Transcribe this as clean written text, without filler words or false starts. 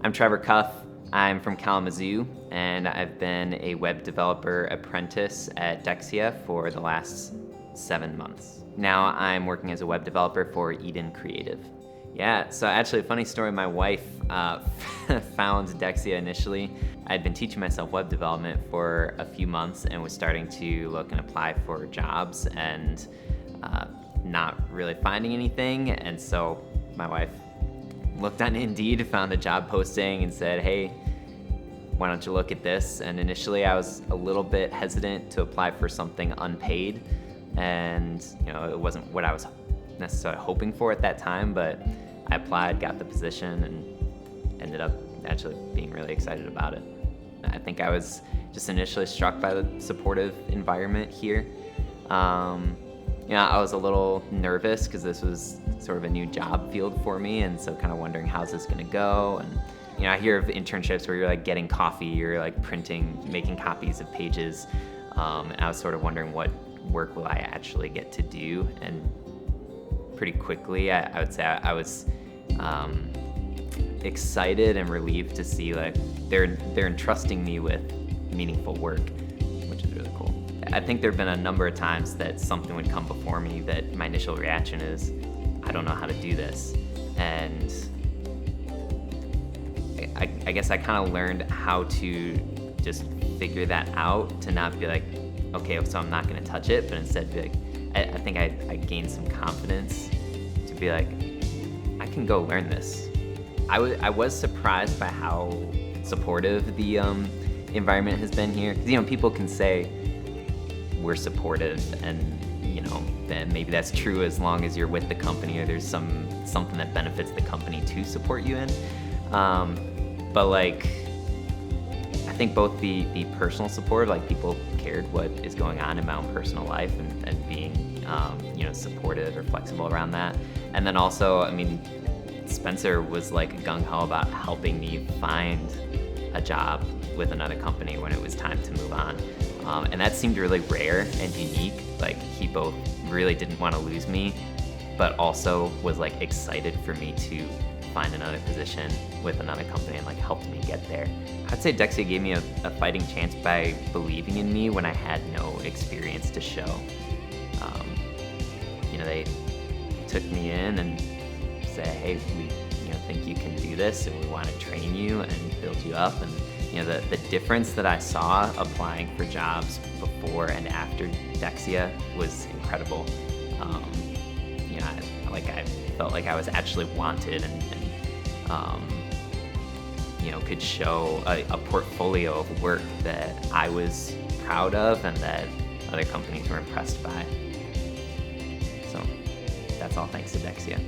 I'm Trevor Cuffe. I'm from Kalamazoo, and I've been a web developer apprentice at DEKSIA for the last 7 months. Now I'm working as a web developer for Eden Creative. Yeah, so actually a funny story, my wife found DEKSIA initially. I'd been teaching myself web development for a few months and was starting to look and apply for jobs and not really finding anything, and so my wife looked on Indeed, found a job posting and said, hey, why don't you look at this? And initially I was a little bit hesitant to apply for something unpaid, and it wasn't what I was necessarily hoping for at that time, but I applied, got the position, and ended up actually being really excited about it. I think I was just initially struck by the supportive environment here. I was a little nervous because this was sort of a new job field for me, and so kind of wondering how's this gonna go. And I hear of internships where you're like getting coffee, you're like printing, making copies of pages. And I was sort of wondering what work will I actually get to do, and pretty quickly I would say I was excited and relieved to see like they're entrusting me with meaningful work, which is really cool. I think there have been a number of times that something would come before me that my initial reaction is, I don't know how to do this. And I guess I kind of learned how to just figure that out, to not be like, okay, so I'm not gonna touch it, but instead be like, I think I gained some confidence to be like, I can go learn this. I was surprised by how supportive the environment has been here. Because people can say we're supportive, and then maybe that's true as long as you're with the company or there's something that benefits the company to support you in. But like, I think both the personal support, like people cared what is going on in my own personal life, and being supportive or flexible around that. And then also, Spencer was like gung-ho about helping me find a job with another company when it was time to move on. And that seemed really rare and unique. Like, he both really didn't want to lose me, but also was like excited for me to find another position with another company and like helped me get there. I'd say DEKSIA gave me a fighting chance by believing in me when I had no experience to show. They took me in and said, hey, we think you can do this, and we want to train you and build you up. And the difference that I saw applying for jobs before and after DEKSIA was incredible. I felt like I was actually wanted, and could show a portfolio of work that I was proud of and that other companies were impressed by. So that's all thanks to DEKSIA.